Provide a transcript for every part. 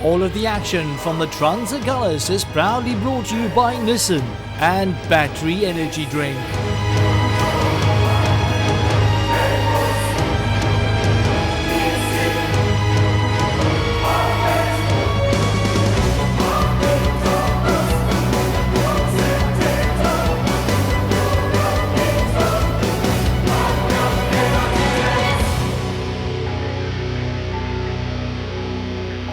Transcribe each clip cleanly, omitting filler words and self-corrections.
All of the action from the Trans Agulhas is proudly brought to you by Nissan and Battery Energy Drink.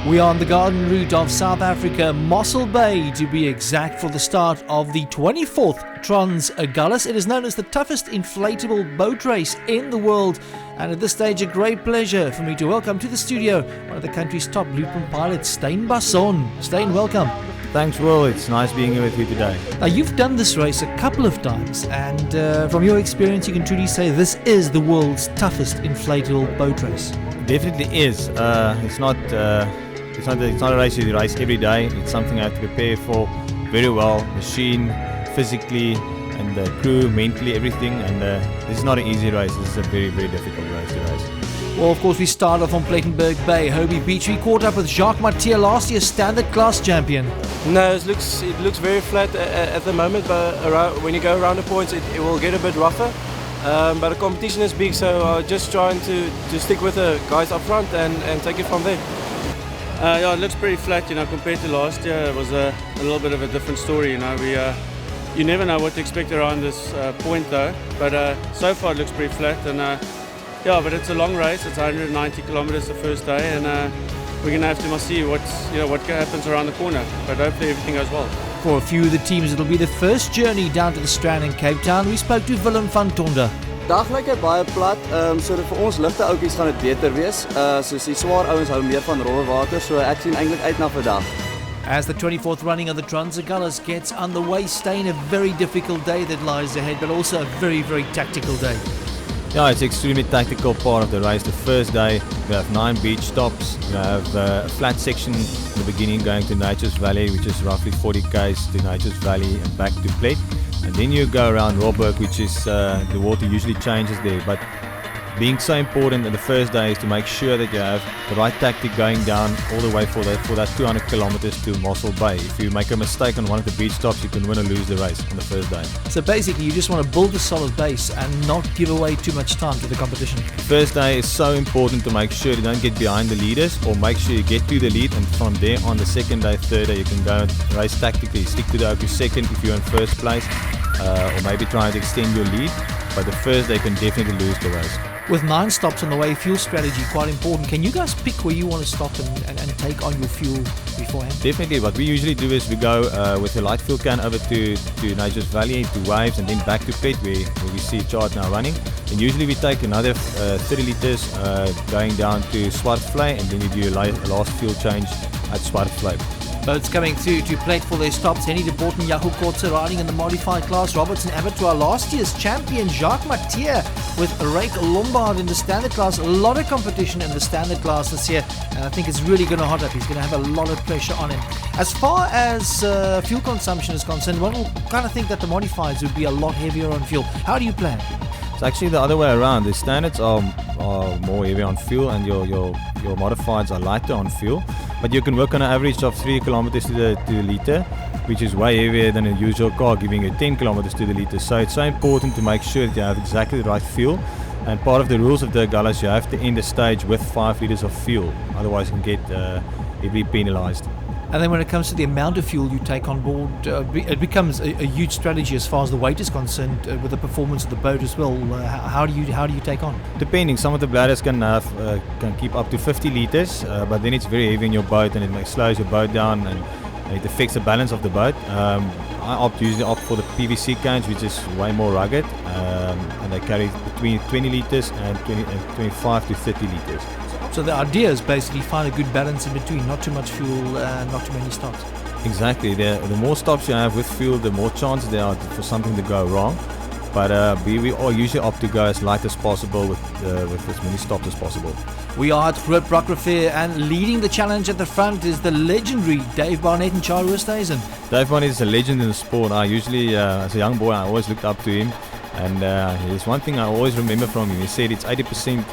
We are on the garden route of South Africa, Mossel Bay to be exact, for the start of the 24th Trans Agulhas. It is known as the toughest inflatable boat race in the world, and at this stage a great pleasure for me to welcome to the studio one of the country's top blueprint pilots, Steyn Basson. Steyn, welcome. Thanks, Will. It's nice being here with you today. Now, you've done this race a couple of times, and from your experience you can truly say this is the world's toughest inflatable boat race. Definitely is. It's not a race you race every day. It's something I have to prepare for very well, machine, physically, and the crew, mentally, everything. And this is not an easy race. This is a very, very difficult race to race. Well, of course, we start off on Plettenberg Bay, Hobie Beach. We caught up with Jacques Mathieu, last year's standard class champion. No, it looks very flat at the moment, but when you go around the points, it will get a bit rougher. But the competition is big, so just trying to stick with the guys up front and take it from there. Yeah, it looks pretty flat, compared to last year. It was a little bit of a different story, you never know what to expect around this point though, but so far it looks pretty flat, and but it's a long race. It's 190 kilometers the first day, and we're going to have to see what happens around the corner, but hopefully everything goes well. For a few of the teams, it'll be the first journey down to the Strand in Cape Town. We spoke to Willem van Tonder. Dag lyk dit baie plat, so vir ons ligte oudjies gaan dit beter wees. Soos die swaar ouens hou meer van rolle water, so ek sien eintlik uit na vandag. As the 24th running of the Trans Agulhas gets underway, Steyn, a very difficult day that lies ahead, but also a very, very tactical day. Yeah, it's an extremely tactical part of the race. The first day, we have 9 beach stops. We have a flat section in the beginning going to Nature's Valley, which is roughly 40 km to Nature's Valley and back to Plet. And then you go around Robberg, which is the water usually changes there. But being so important in the first day is to make sure that you have the right tactic going down all the way for that 200 kilometers to Mossel Bay. If you make a mistake on one of the beach stops, you can win or lose the race on the first day. So basically, you just want to build a solid base and not give away too much time to the competition. First day is so important to make sure you don't get behind the leaders, or make sure you get to the lead, and from there on the second day, third day, you can go and race tactically. Stick to the OQ second if you're in first place, or maybe try to extend your lead, but the first day can definitely lose the race. With 9 stops on the way, fuel strategy quite important. Can you guys pick where you want to stop and take on your fuel beforehand? Definitely. What we usually do is we go with a light fuel can over to Nature's Valley, to Waves, and then back to Plet where we see Chart now running. And usually we take another 30 litres going down to Swartvlei, and then you do a last fuel change at Swartvlei. Boats coming through to Plet for their stops. Henny de Bort and Jaco Kortse riding in the modified class. Robertson Abattoir, last year's champion Jacques Mathieu with Rake Lombard in the standard class. A lot of competition in the standard class this year, and I think it's really going to hot up. He's going to have a lot of pressure on him. As far as fuel consumption is concerned, one will kind of think that the modifieds would be a lot heavier on fuel. How do you plan? It's actually the other way around. The standards are more heavy on fuel, and your modifieds are lighter on fuel. But you can work on an average of 3 kilometers to the litre, which is way heavier than a usual car, giving you 10 kilometers to the litre. So it's so important to make sure that you have exactly the right fuel. And part of the rules of the Agulhas, you have to end the stage with 5 litres of fuel. Otherwise, you can get heavily penalised. And then when it comes to the amount of fuel you take on board, it becomes a huge strategy as far as the weight is concerned, with the performance of the boat as well. How do you take on? Depending, some of the bladders can keep up to 50 litres, but then it's very heavy in your boat, and it slows your boat down, and it affects the balance of the boat. I usually opt for the PVC cans, which is way more rugged, and they carry between 20 litres and 25 to 30 litres. So the idea is basically find a good balance in between, not too much fuel, not too many stops. Exactly. The more stops you have with fuel, the more chances there are for something to go wrong. But we all usually opt to go as light as possible with as many stops as possible. We are at Groot Brakrivier, and leading the challenge at the front is the legendary Dave Barnett and Charles Oosthuizen. Dave Barnett is a legend in the sport. I usually, as a young boy, I always looked up to him. And there's one thing I always remember from him. He said it's 80%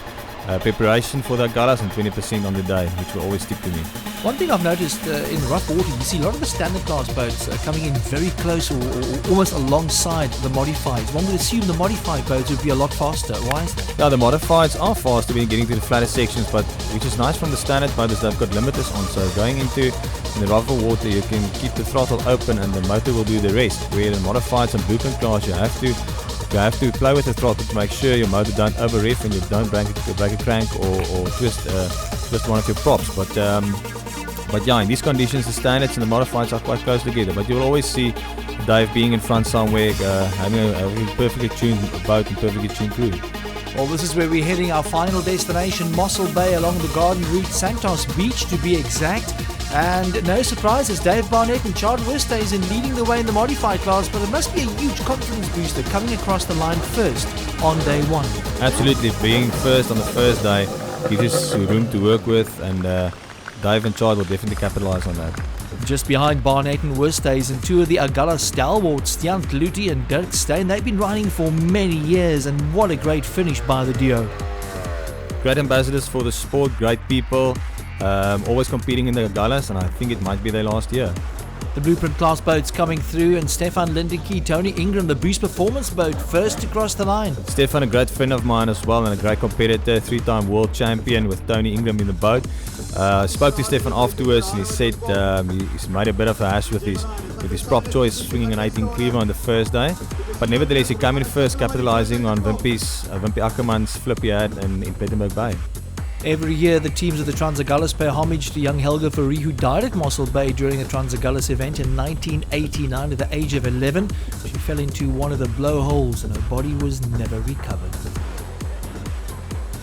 preparation for the Agulhas and 20% on the day, which will always stick to me. One thing I've noticed in rough water, you see a lot of the standard class boats coming in very close or almost alongside the modifieds. One would assume the modified boats would be a lot faster. Why is that? Now the modifieds are faster when getting to the flatter sections, but which is nice from the standard boats, they've got limiters on, so going into the rougher water you can keep the throttle open and the motor will do the rest. Where in modifieds and blueprint class you have to play with the throttle to make sure your motor don't over rev and you don't break a crank or twist one of your props. But yeah, in these conditions the standards and the modifieds are quite close together, but you'll always see Dave being in front somewhere, having a perfectly tuned boat and perfectly tuned crew. Well, this is where we're heading, our final destination, Mossel Bay along the Garden Route, Santos Beach to be exact. And no surprises, Dave Barnett and Chad Westhuizen leading the way in the modified class, but it must be a huge confidence booster coming across the line first on day one. Absolutely, being first on the first day gives us room to work with, and Dave and Chad will definitely capitalise on that. Just behind Barnett and Westhuizen, two of the Agulhas stalwarts, Stian Kluti and Dirk Steyn. They've been riding for many years, and what a great finish by the duo. Great ambassadors for the sport, great people, always competing in the Agulhas, and I think it might be their last year. The blueprint class boats coming through, and Stefan Lindeke, Tony Ingram, the Boost Performance boat, first to cross the line. Stefan, a great friend of mine as well, and a great competitor, 3-time world champion with Tony Ingram in the boat. I spoke to Stefan afterwards, and he said he's made a bit of a hash with his prop choice, swinging an 18 cleaver on the first day. But nevertheless, he came in first, capitalising on Wimpy Ackerman's flip he had in Plettenberg Bay. Every year, the teams of the Trans Agulhas pay homage to young Helga Fourie, who died at Mossel Bay during the Trans Agulhas event in 1989 at the age of 11. She fell into one of the blowholes and her body was never recovered.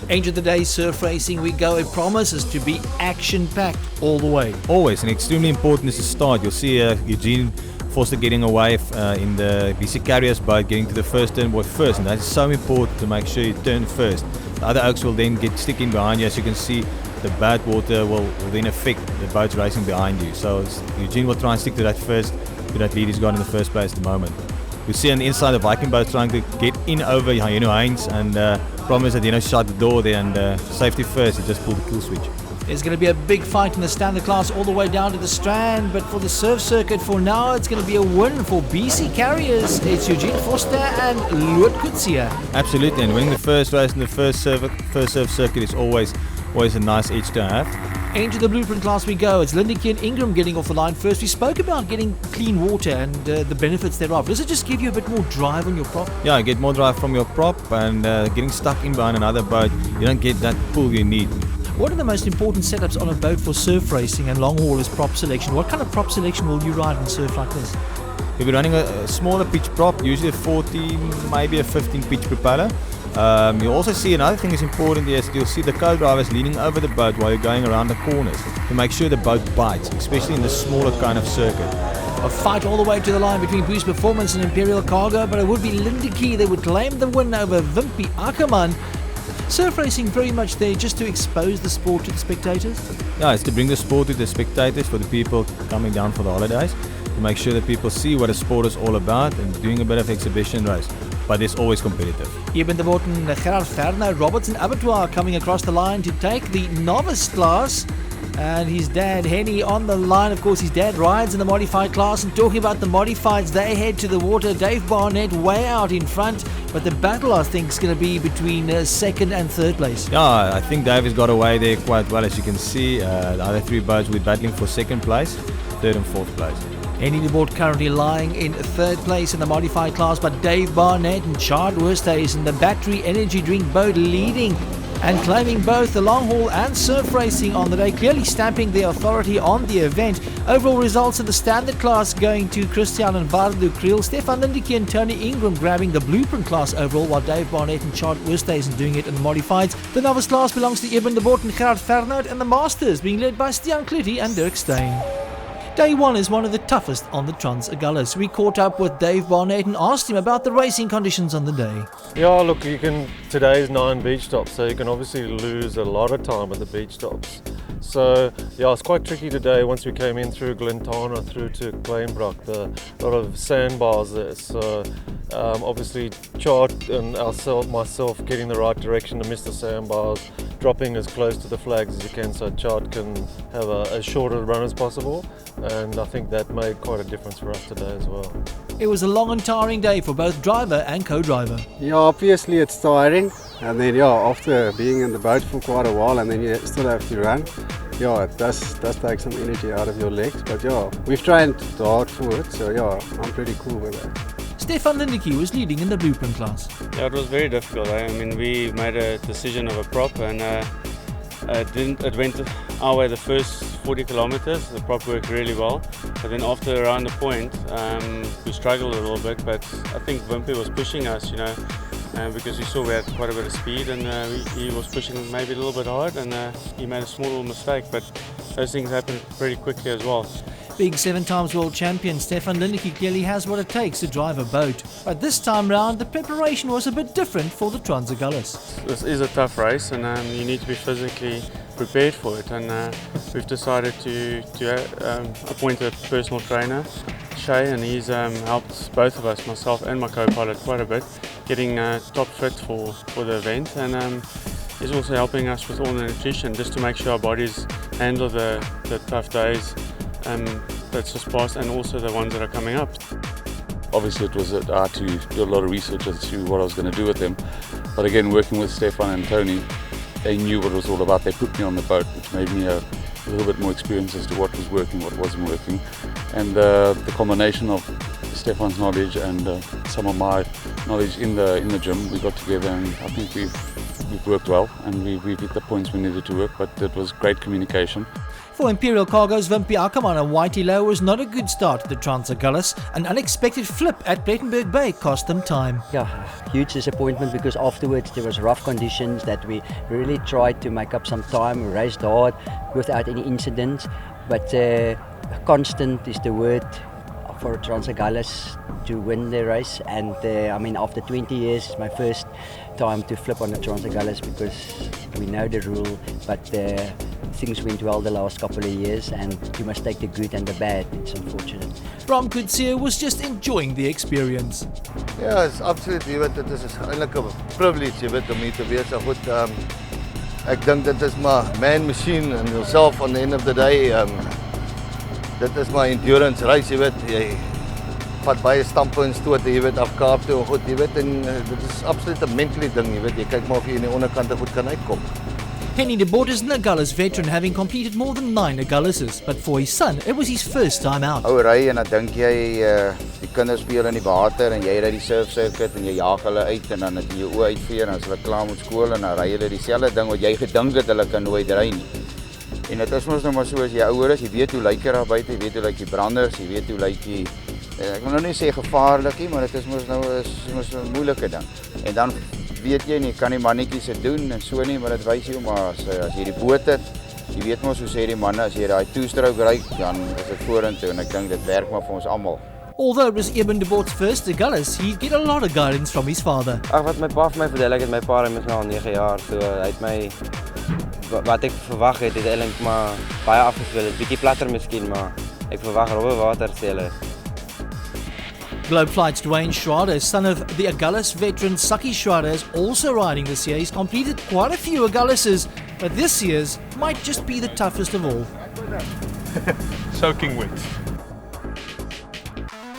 Angel of the Day, surf racing we go. It promises to be action-packed all the way. Always, and extremely important is the start. You'll see Eugene Foster getting away in the BC Carriers boat, getting to the first turn first, and that is so important to make sure you turn first. The other oaks will then get sticking behind you. As you can see, the bad water will then affect the boats racing behind you. So Eugene will try and stick to that lead he's got in the first place at the moment. You see on the inside the Viking boat trying to get in over Heinz, and problem is that shut the door there, and safety first, he just pulled the kill switch. There's going to be a big fight in the standard class all the way down to the Strand, but for the surf circuit for now, it's going to be a win for BC Carriers. It's Eugene Foster and Loet Kutsia. Absolutely, and winning the first race in the first surf circuit is always a nice edge to have. Into the blueprint class we go. It's Lindeke and Ingram getting off the line first. We spoke about getting clean water and the benefits thereof. Does it just give you a bit more drive on your prop? Yeah, get more drive from your prop, and getting stuck in behind another boat, you don't get that pull you need. What are the most important setups on a boat for surf racing and long haulers prop selection? What kind of prop selection will you ride on surf like this? If you're running a smaller pitch prop, usually a 14, maybe a 15 pitch propeller. You'll also see another thing is important is you'll see the co-drivers leaning over the boat while you're going around the corners to make sure the boat bites, especially in the smaller kind of circuit. A fight all the way to the line between Boost Performance and Imperial Cargo, but it would be Lindeke that would claim the win over Wimpy Ackerman. Surf racing very much there just to expose the sport to the spectators? Yeah, it's to bring the sport to the spectators, for the people coming down for the holidays, to make sure that people see what a sport is all about and doing a bit of exhibition race. But it's always competitive. Eben de Morten, Gerard Verner, Robertson Abattoir coming across the line to take the novice class. And his dad, Henny, on the line. Of course, his dad rides in the modified class. And talking about the modifieds, they head to the water. Dave Barnett way out in front. But the battle, I think, is going to be between second and third place. Yeah, I think Dave has got away there quite well. As you can see, the other three boats will be battling for second place, third and fourth place. Henny de Boort currently lying in third place in the modified class. But Dave Barnett and Chad Westhuizen, the battery energy drink boat, leading and claiming both the long haul and surf racing on the day, clearly stamping their authority on the event. Overall results in the standard class going to Christian and Vardu Kriel, Stefan Lindeke and Tony Ingram grabbing the blueprint class overall, while Dave Barnett and Chad Westhuizen doing it in the modifieds. The novice class belongs to Eben de Boort and Gerard Vernout, and the masters being led by Stian Kluti and Dirk Steyn. Day one is one of the toughest on the Trans Agulhas. We caught up with Dave Barnett and asked him about the racing conditions on the day. Yeah, look, today's 9 beach stops, so you can obviously lose a lot of time at the beach stops. So yeah, it's quite tricky today once we came in through Glentana through to Kleinbrock, a lot of sandbars there. So obviously Chart and myself getting the right direction to miss the sandbars, dropping as close to the flags as you can so Chart can have as short a run as possible, and I think that made quite a difference for us today as well. It was a long and tiring day for both driver and co-driver. Yeah, obviously it's tiring, and then after being in the boat for quite a while and then you still have to run, it does take some energy out of your legs, but we've trained hard for it, so I'm pretty cool with that. Stefan Lindeke was leading in the blueprint class. Yeah, it was very difficult. I mean, we made a decision of a prop, and it went our way the first 40 kilometers. The prop worked really well, but then after around the point, we struggled a little bit. But I think Wimpy was pushing us, because we saw we had quite a bit of speed, and he was pushing maybe a little bit hard, and he made a small little mistake. But those things happen pretty quickly as well. Being 7 times world champion, Stefan Lindeke clearly has what it takes to drive a boat. But this time round, the preparation was a bit different for the Trans Agulhas. This is a tough race, and you need to be physically prepared for it. And we've decided to appoint a personal trainer, Shay, and he's helped both of us, myself and my co-pilot, quite a bit, getting top fit for the event. And he's also helping us with all the nutrition, just to make sure our bodies handle the tough days that's just passed, and also the ones that are coming up. Obviously I had to do a lot of research as to what I was going to do with them, but again, working with Stefan and Tony, they knew what it was all about. They put me on the boat, which made me a little bit more experienced as to what was working, what wasn't working, and the combination of Stefan's knowledge and some of my knowledge in the gym, we got together, and I think we've worked well, and we've hit the points we needed to work, but it was great communication. For Imperial Cargo's Wimpy Ackerman and Whitey Lowe was not a good start to the Trans Agulhas. An unexpected flip at Plettenberg Bay cost them time. Yeah, huge disappointment, because afterwards there was rough conditions that we really tried to make up some time. We raced hard without any incidents, but constant is the word for Trans Agulhas to win the race. And after 20 years, it's my first time to flip on the Trans Agulhas, because we know the rule, but things went well the last couple of years, and you must take the good and the bad. It's unfortunate. Bram Coetzee was just enjoying the experience. Ja, is absoluut, dit is eintlik 'n privilege om hier te wees. Goed, ek dink dit is maar man machine and yourself on the end of the day. Dit is maar endurance race, jy vat baie stampe en stote, af Kaap toe, goed, en dit is absoluut 'n mentally ding, jy kyk maar of jy in die onderkante goed kan uitkom. Henny de Bort is an Agulhas veteran, having completed more than 9 Agulhases, but for his son, it was his first time out. Ou ry en dan dink jy die kinders speel in die water en jy ry die surf circuit en jy jaag hulle uit en dan het jy jou oë uitvee en as hulle klaar met skool en dan ry hulle dieselfde ding wat jy gedink het hulle kan nooit ry nie. En dit is mos nou maar so as jy ouer is, jy weet hoe lyk dit daar buite, jy weet hoe lyk die branders, jy weet hoe lyk die ek wil nou nie sê gevaarlik nie, maar dit is mos nou 'n moeilike ding. En dan weet jy nie, kan die mannetjies dit doen en so nie, maar dit wys jou maar as jy die boot het, jy weet mos hoe sê die manne, as jy daai two-stroke ry, dan is dit vorentoe en ek dink dit werk maar vir ons almal. Although it was Eben de Bort's first Agulhas, he'd get a lot of guidance from his father. Wat my pa vir my vertel, ek het my pa is nou al 9 jaar, so hy het my wat ek verwag het eintlik maar baie afgespeel. Dit bietjie platter miskien, maar ek verwag rowwe water sê hulle. Globe Flight's Dwayne Schrader, son of the Agulhas veteran Saki Schrader, is also riding this year. He's completed quite a few Agulhases, but this year's might just be the toughest of all. Soaking wet.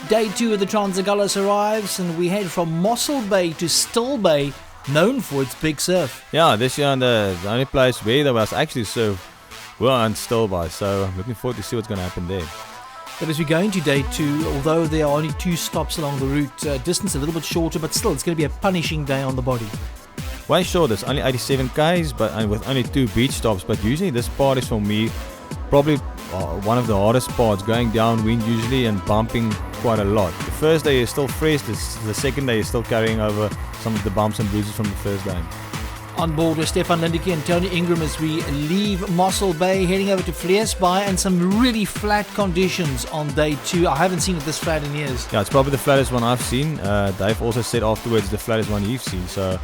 Day 2 of the Trans Agulhas arrives, and we head from Mossel Bay to Still Bay, known for its big surf. Yeah, this year the only place where there was actually surf were on Still Bay, so I'm looking forward to see what's going to happen there. But as we go into day 2, although there are only 2 stops along the route, distance a little bit shorter, but still it's going to be a punishing day on the body. Way short, it's only 87 k's, but with only 2 beach stops. But usually this part is for me probably one of the hardest parts, going downwind usually and bumping quite a lot. The first day is still fresh, the second day is still carrying over some of the bumps and bruises from the first day. On board with Stefan Lindeke and Tony Ingram as we leave Mossel Bay, heading over to Vleesbaai, and some really flat conditions on day 2. I haven't seen it this flat in years. Yeah, it's probably the flattest one I've seen. Dave also said afterwards the flattest one you've seen. So,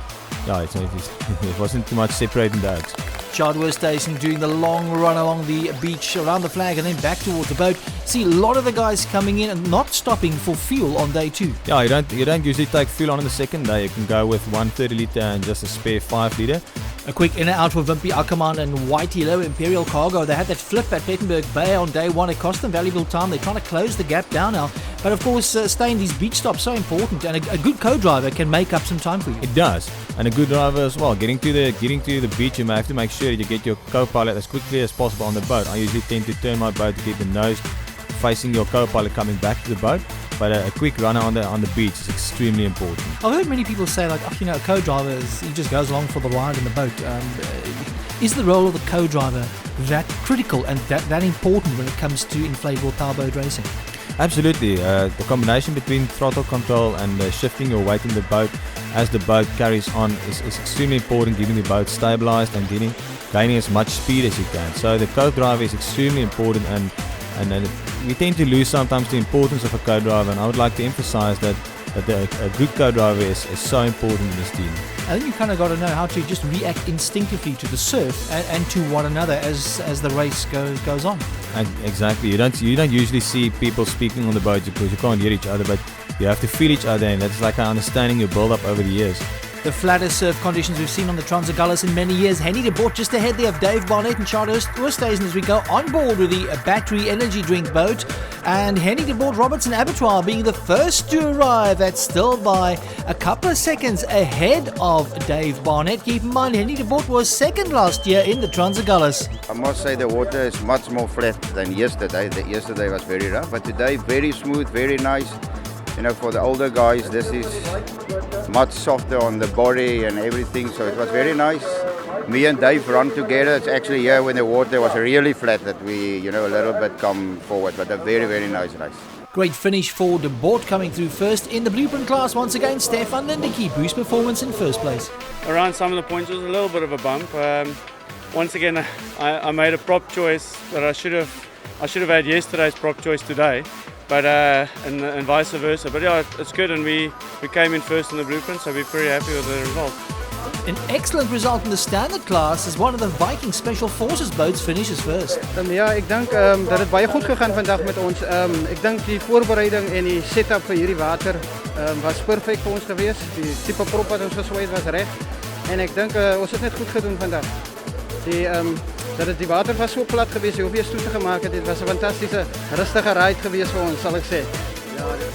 yeah, it wasn't too much separating that. Chadwell Station doing the long run along the beach around the flag and then back towards the boat. See a lot of the guys coming in and not stopping for fuel on day 2. Yeah, you don't usually take fuel on the second day. You can go with 130 litre and just a spare 5 litre. A quick in and out for Wimpy Ackerman and Whitey Low Imperial Cargo. They had that flip at Plettenberg Bay on day one. It cost them valuable time. They're trying to close the gap down now. But of course, staying these beach stops so important, and a good co-driver can make up some time for you. It does, and a good driver as well. Getting to the beach, you may have to make sure you get your co-pilot as quickly as possible on the boat. I usually tend to turn my boat to keep the nose facing your co-pilot coming back to the boat. But a quick runner on the beach is extremely important. I've heard many people say, like, a co-driver, he just goes along for the ride in the boat. Is the role of the co-driver that critical and that important when it comes to inflatable powerboat racing? Absolutely. The combination between throttle control and shifting your weight in the boat as the boat carries on is extremely important, keeping the boat stabilized and gaining as much speed as you can. So the co-driver is extremely important, and we tend to lose sometimes the importance of a co-driver, and I would like to emphasize that a good co-driver is so important in this team. I think you kind of got to know how to just react instinctively to the surf and to one another as the race goes on. Exactly. You don't usually see people speaking on the boat because you can't hear each other, but you have to feel each other, and that's like an understanding you build up over the years. The flattest surf conditions we've seen on the Trans Agulhas in many years. Henny de Bort just ahead there of Dave Barnett and Charles Oosthuizen as we go on board with the battery energy drink boat. And Henny de Bort Robertson Abattoir being the first to arrive. That's still by a couple of seconds ahead of Dave Barnett. Keep in mind, Henny de Bort was second last year in the Trans Agulhas. I must say the water is much more flat than yesterday. Yesterday was very rough, but today very smooth, very nice. For the older guys, this is much softer on the body and everything, so it was very nice. Me and Dave run together. It's actually here when the water was really flat that we, a little bit come forward, but a very, very nice race. Great finish for de Bort coming through first in the blueprint class. Once again, Stefan Lindicke, boost performance in first place. Around some of the points, it was a little bit of a bump. Once again, I made a prop choice that I should have had yesterday's prop choice today. But and vice versa. But yeah, it's good, and we came in first in the blueprint, so we're pretty happy with the result. An excellent result in the standard class as one of the Viking Special Forces boats finishes first. Ja, ek dink dat dit baie goed gegaan vandag met ons. Ek dink die voorbereiding en die setup vir hierdie water was perfek vir ons geweest. Die tipe prop wat ons geswaai was reg. En ek dink ons het net goed gedoen vandag. Die water was so plat geweest, jy hoef nie stoete gemaak het. Dit was 'n fantastiese, rustige ride geweest vir ons, sal ek sê.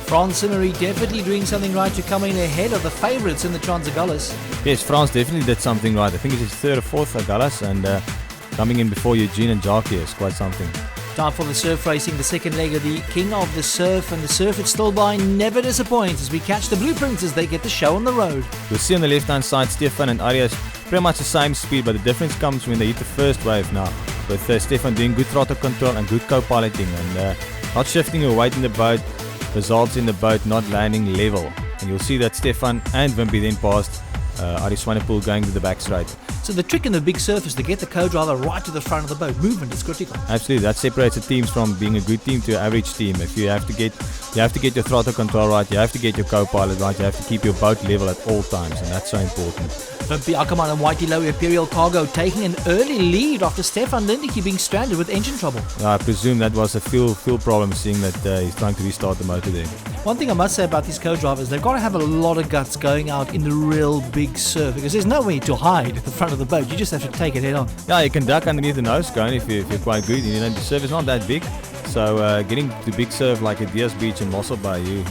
Frans Simmery definitely doing something right to come in ahead of the favourites in the Trans Agulhas. Yes, Frans definitely did something right. I think it's his third or fourth Agulhas, and coming in before Eugene and Jackie is quite something. Time for the surf racing, the second leg of the King of the Surf, and the surf at Stilbaai never disappoints as we catch the blueprints as they get the show on the road. You'll see on the left-hand side, Stefan and Arias pretty much the same speed, but the difference comes when they hit the first wave now. With Stefan doing good throttle control and good co-piloting, and not shifting your weight in the boat results in the boat not landing level. And you'll see that Stefan and Wimpy then passed Arie Swanepoel going to the back straight. So the trick in the big surf is to get the co-driver right to the front of the boat. Movement is critical. Absolutely, that separates the teams from being a good team to an average team. If you have to get your throttle control right, you have to get your co-pilot right, you have to keep your boat level at all times, and that's so important. Wimpy Ackerman and Whitey Low Imperial Cargo taking an early lead after Stefan Lindicke being stranded with engine trouble. I presume that was a fuel problem, seeing that he's trying to restart the motor there. One thing I must say about these co-drivers, they've got to have a lot of guts going out in the real big surf, because there's nowhere to hide at the front of the boat. You just have to take it head on. Yeah, you can duck underneath the nose cone if you're quite good. The surf is not that big, so getting to big surf like at Diaz Beach and Mossel Bay, you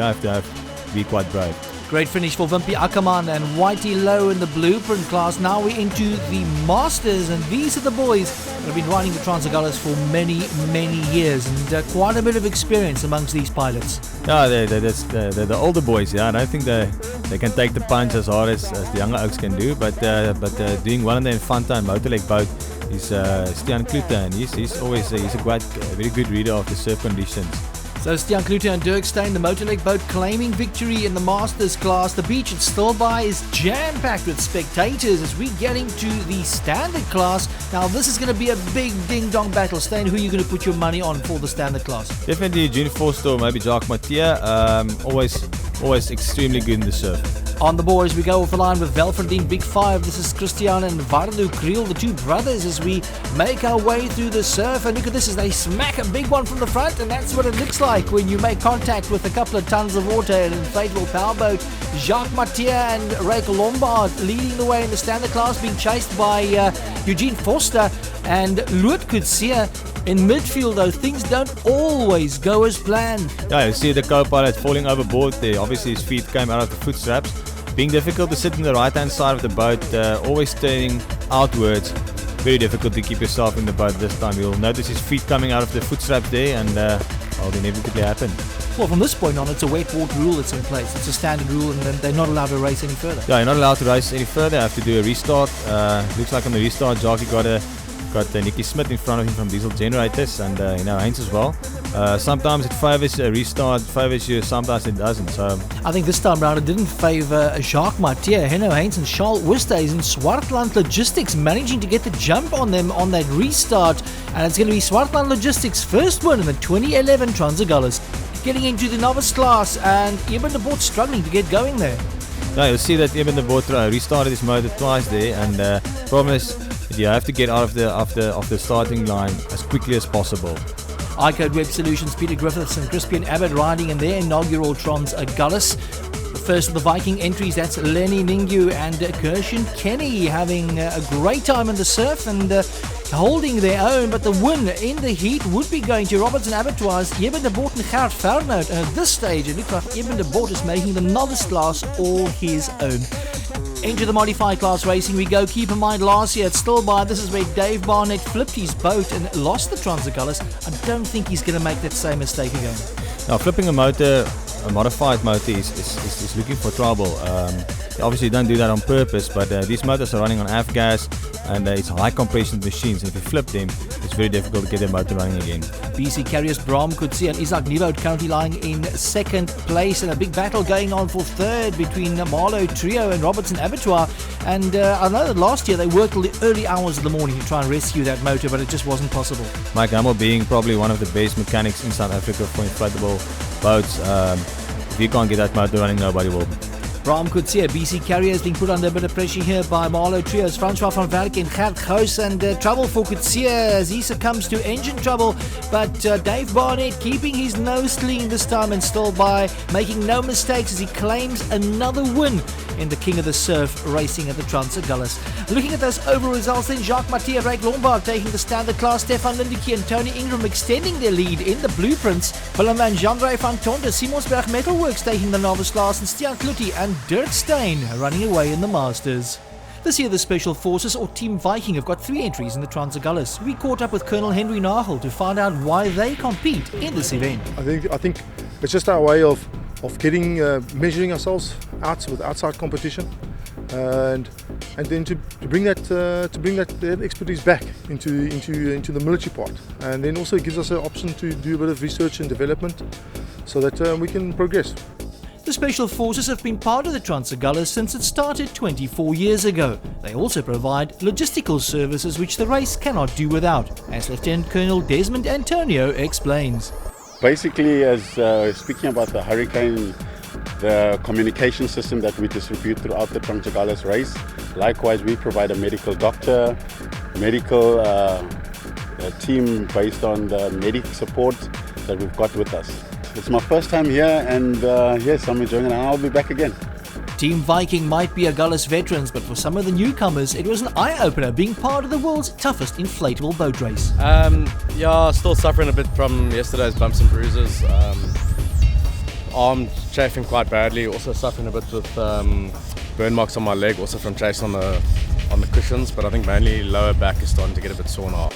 have to be quite brave. Great finish for Wimpy Ackerman and Whitey Low in the blueprint class. Now we're into the Masters, and these are the boys that have been riding the Trans Agulhas for many, many years, and quite a bit of experience amongst these pilots. Yeah, they're the older boys. Yeah, I don't think they can take the punch as hard as the younger oaks can do, but doing well in the Infanta and Motorleg boat is Stian Klute, and he's a very good reader of the surf conditions. So Stian Klute and Dirk Steyn, the Motorleg boat, claiming victory in the Masters class. The beach at Stilbaai is jam-packed with spectators as we get into the standard class. Now this is going to be a big ding-dong battle. Steyn, who are you going to put your money on for the standard class? Definitely Eugene Forster or maybe Jacques Mathieu. Always extremely good in the surf. On the boards, we go off the line with Velferdien Big Five. This is Christian and Vardu Kriel, the two brothers, as we make our way through the surf. And look at this, as they smack a big one from the front, and that's what it looks like when you make contact with a couple of tons of water in an inflatable powerboat. Jacques Mathieu and Ryk Lombard leading the way in the standard class, being chased by Eugene Foster and Loet Coetzee. In midfield, though, things don't always go as planned. Yeah, you see the co-pilot falling overboard there. Obviously his feet came out of the foot straps. Being difficult to sit in the right-hand side of the boat, always turning outwards. Very difficult to keep yourself in the boat this time. You'll notice his feet coming out of the foot straps there, and will inevitably happen. Well, from this point on, it's a wet walk rule that's in place. It's a standard rule, and they're not allowed to race any further. Yeah, you're not allowed to race any further. You have to do a restart. Looks like on the restart, Jackie got Nicky Smith in front of him from Diesel Generators, and Heinz as well. Sometimes it favors a restart, favors you, sometimes it doesn't. So I think this time round it didn't favour Jacques Mathieu. Henno Heinz and Charles Oosthuizen in Swartland Logistics managing to get the jump on them on that restart, and it's going to be Swartland Logistics' first win in the 2011 Trans Agulhas. Getting into the novice class, and Eben de Bort struggling to get going there. Yeah, you'll see that Eben de Bort restarted his motor twice there, and problem is you have to get out of the starting line as quickly as possible. iCode Web Solutions, Peter Griffiths and Crispian Abbott riding in their inaugural Trans Agulhas. The first of the Viking entries, that's Lenny Ningyu and Kirshen Kenny having a great time in the surf and holding their own, but the win in the heat would be going to Robertson Abattoirs, Eben de Bort and Gert Vernout. And at this stage, it looks like Eben de Bort is making the novice class all his own. Into the modified class racing we go. Keep in mind, last year at Stilbaai, this is where Dave Barnett flipped his boat and lost the Trans Agulhas. I don't think he's going to make that same mistake again. Now, flipping a modified motor is looking for trouble. Obviously, you don't do that on purpose, but these motors are running on F-gas, and it's high compression machines. If you flip them, it's very difficult to get the motor running again. BC Carriers Bram Coetzee and Isaac Nieuwoud currently lying in second place, and a big battle going on for third between Marlow Trio and Robertson Abattoir. And I know that last year they worked till the early hours of the morning to try and rescue that motor, but it just wasn't possible. Mike Hamill being probably one of the best mechanics in South Africa for inflatable boats. If you can't get that motor running, nobody will. Bram Coetzee, BC Carriers being put under a bit of pressure here by Marlow Trios, Francois van Werk and Gert Gous, and trouble for Coetzee as he succumbs to engine trouble. But Dave Barnett keeping his nose clean this time and still by making no mistakes as he claims another win in the King of the Surf racing at the Trans Agulhas. Looking at those overall results then, Jacques Mathieu, Ryk Lombard taking the standard class, Stefan Lindeke and Tony Ingram extending their lead in the blueprints, Willem and Jean-Ray van Tonde, Simonsberg Metalworks taking the novice class, and Stian Klutti and Dirk Steyn running away in the Masters. This year the Special Forces or Team Viking have got 3 entries in the Trans Agulhas. We caught up with Colonel Henry Nagel to find out why they compete in this event. I think it's just our way of getting measuring ourselves out with outside competition, and then to bring that expertise back into the military part, and then also it gives us an option to do a bit of research and development so that we can progress. The Special Forces have been part of the Trans Agulhas since it started 24 years ago. They also provide logistical services which the race cannot do without, as Lieutenant Colonel Desmond Antonio explains. Basically, as speaking about the hurricane, the communication system that we distribute throughout the Trans Agulhas race. Likewise, we provide a medical doctor, medical team based on the medic support that we've got with us. It's my first time here, and yes, I'm enjoying it, and I'll be back again. Team Viking might be Agulhas veterans, but for some of the newcomers, it was an eye-opener being part of the world's toughest inflatable boat race. Yeah, still suffering a bit from yesterday's bumps and bruises. Arm chafing quite badly, also suffering a bit with burn marks on my leg, also from chasing on the cushions, but I think mainly lower back is starting to get a bit sore now.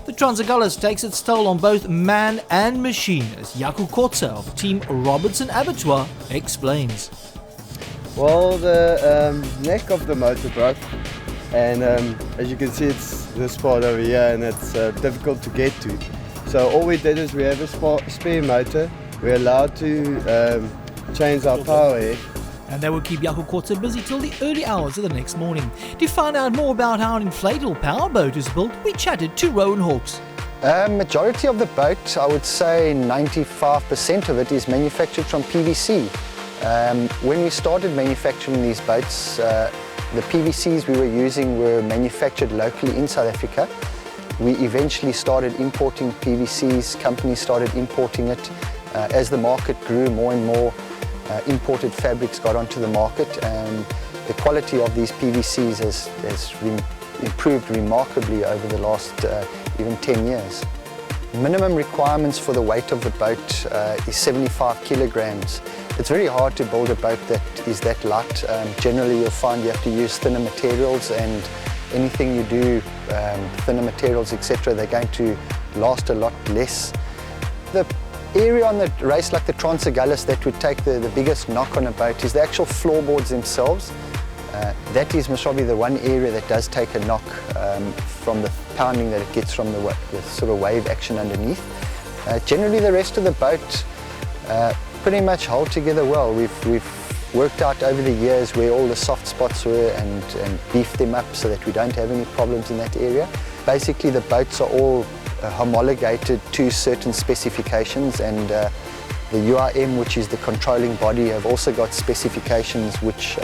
The Trans Agulhas takes its toll on both man and machine, as Jaco Kotze of Team Robertson Abattoir explains. Well, the neck of the motor broke, and as you can see, it's this part over here, and it's difficult to get to. So all we did is we have a spare motor. We're allowed to change our power head. And that will keep Jaco Kotze busy till the early hours of the next morning. To find out more about how an inflatable powerboat is built, we chatted to Rowan Hawks. Majority of the boat, I would say 95% of it is manufactured from PVC. When we started manufacturing these boats, the PVCs we were using were manufactured locally in South Africa. We eventually started importing PVCs, companies started importing it. As the market grew, more and more imported fabrics got onto the market, and the quality of these PVCs has improved remarkably over the last even 10 years. Minimum requirements for the weight of the boat is 75 kilograms. It's very hard to build a boat that is that light. Generally you'll find you have to use thinner materials, and anything you do, thinner materials, etc., they're going to last a lot less. The area on the race like the Trans Agulhas that would take the biggest knock on a boat is the actual floorboards themselves. That is most probably the one area that does take a knock from the pounding that it gets from the sort of wave action underneath. Generally the rest of the boat pretty much hold together well. We've worked out over the years where all the soft spots were and beefed them up so that we don't have any problems in that area. Basically the boats are all homologated to certain specifications, and the UIM, which is the controlling body, have also got specifications which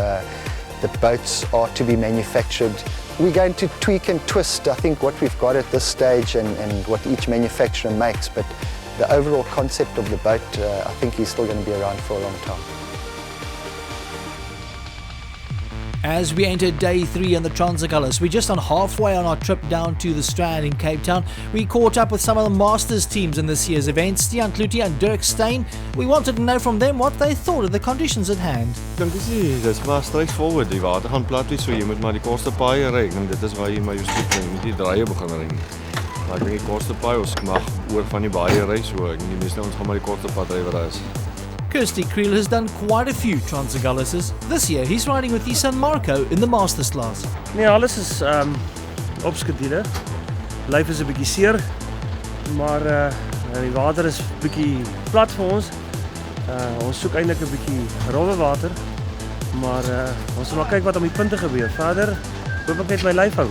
the boats are to be manufactured. We're going to tweak and twist, I think, what we've got at this stage and what each manufacturer makes, but the overall concept of the boat, I think, is still going to be around for a long time. As we enter day 3 on the Trans Agulhas, we're just on halfway on our trip down to the Strand in Cape Town. We caught up with some of the Masters teams in this year's event, Stian Klutie and Dirk Steyn. We wanted to know from them what they thought of the conditions at hand. Ek dink dis maar straightforward. Die water gaan plat wees, so jy moet maar die kortste paaie ry, en dit is waar jy maar jou spoed neem, nie die draaie begin ry nie. Maar ek dink die kortste paai, ons mag oor van die baie ry, so ek die meeste ons gaan maar die kortste pad ry wat daar is. Kirsty Creel has done quite a few Trans Agulhas. This year he's riding with his son Marco in the Masters class. Nee, alles is op skedule. Lyf is 'n bietjie seer, maar die water is bietjie plat vir ons. Ons soek eintlik 'n bietjie rowwe water, maar ons moet maar kyk wat om die punte gebeur. Verder hoop ek net my lyf hou.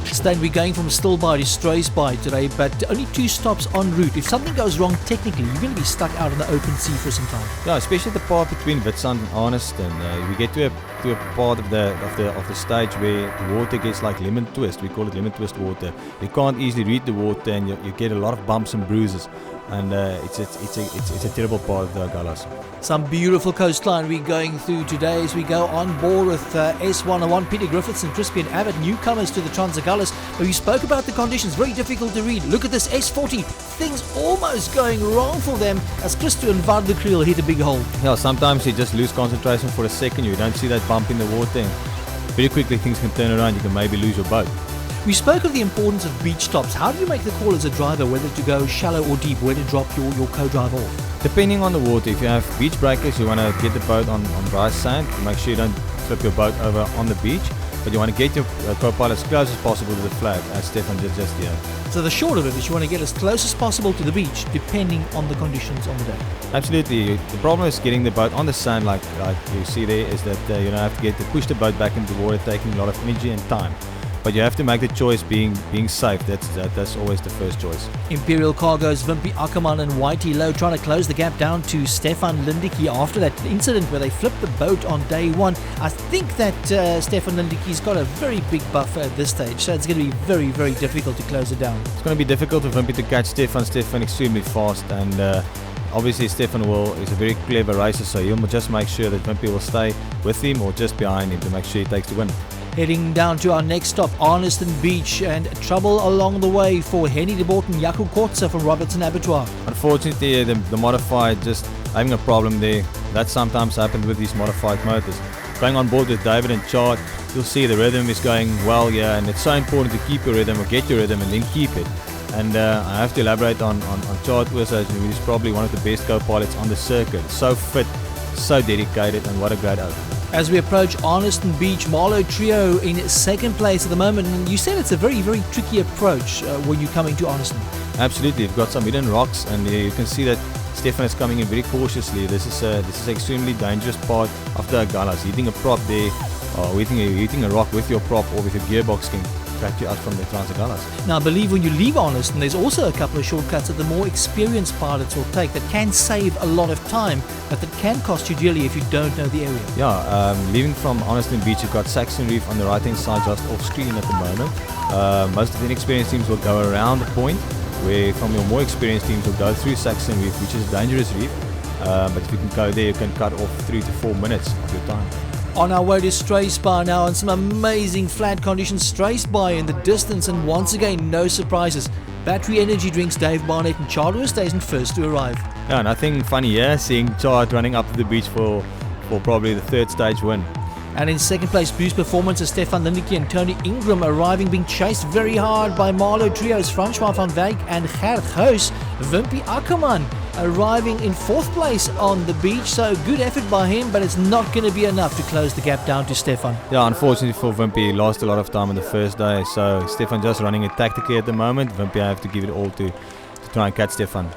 Steyn, we're going from Stilbaai to Struisbaai today, but only 2 stops en route. If something goes wrong technically, you're going to be stuck out in the open sea for some time. Yeah, especially the part between Witstrand and Arniston. We get to a part of the stage where the water gets like lemon twist. We call it lemon twist water. You can't easily read the water, and you get a lot of bumps and bruises. And it's a terrible part of the Agulhas. Some beautiful coastline we're going through today as we go on board with S101, Peter Griffiths and Crispian Abbott, newcomers to the Trans Agulhas. But we spoke about the conditions, very difficult to read. Look at this S40, things almost going wrong for them as Christo and Van der Kriel hit a big hole. Yeah, sometimes you just lose concentration for a second, you don't see that bump in the water, and very quickly things can turn around, you can maybe lose your boat. We spoke of the importance of beach stops. How do you make the call as a driver whether to go shallow or deep, where to drop your co-drive off? Depending on the water, if you have beach breakers, you want to get the boat on dry sand, make sure you don't flip your boat over on the beach, but you want to get your co-pilot as close as possible to the flag, as Stefan did just here. So the short of it is you want to get as close as possible to the beach, depending on the conditions on the day. Absolutely. The problem is getting the boat on the sand, like you see there, is that you don't have to push the boat back into the water, taking a lot of energy and time. But you have to make the choice being safe. That's always the first choice. Imperial Cargo's Wimpy Ackerman and Whitey Lowe trying to close the gap down to Stefan Lindicke after that incident where they flipped the boat on day 1. I think that Stefan Lindicke's got a very big buffer at this stage, so it's going to be very, very difficult to close it down. It's going to be difficult for Wimpy to catch Stefan. Stefan extremely fast, and obviously Stefan is a very clever racer, so he'll just make sure that Wimpy will stay with him or just behind him to make sure he takes the win. Heading down to our next stop, Arniston Beach, and trouble along the way for Henny de Bort and Jaco Kortze from Robertson Abattoir. Unfortunately, the modified just having a problem there. That sometimes happens with these modified motors. Going on board with David and Chart, you'll see the rhythm is going well here, and it's so important to keep your rhythm or get your rhythm and then keep it. And I have to elaborate on Chart, he's probably one of the best co-pilots on the circuit. So fit, so dedicated, and what a great outfit. As we approach Arniston Beach, Marlow Trio in second place at the moment, and you said it's a very, very tricky approach when you're coming to Arniston. Absolutely, you've got some hidden rocks, and you can see that Stefan is coming in very cautiously. This is an extremely dangerous part of the Agulhas. Hitting a prop there, or hitting a rock with your prop or with your gearbox can attract you out from the Trans Agulhas. Now, I believe when you leave Arniston, there's also a couple of shortcuts that the more experienced pilots will take that can save a lot of time, but that can cost you dearly if you don't know the area. Yeah, leaving from Arniston Beach, you've got Saxon Reef on the right hand side just off screen at the moment. Most of the inexperienced teams will go around the point, where from your more experienced teams will go through Saxon Reef, which is a dangerous reef. But if you can go there, you can cut off 3 to 4 minutes of your time. On our way to Strathspur now, and some amazing flat conditions. Strathspur in the distance, and once again, no surprises. Battery Energy Drinks, Dave Barnett and Chad Oosthuizen first to arrive. Yeah, nothing funny here, seeing Chad running up to the beach for probably the third stage win. And in second place, Boost Performances, Stefan Lindeke and Tony Ingram arriving, being chased very hard by Marlo Trios, Francois van Wyk and Gert Huis. Wimpy Ackerman arriving in fourth place on the beach, so good effort by him, but it's not going to be enough to close the gap down to Stefan. Yeah, unfortunately for Wimpy, he lost a lot of time on the first day, so Stefan just running it tactically at the moment. Wimpy have to give it all to try and catch Stefan.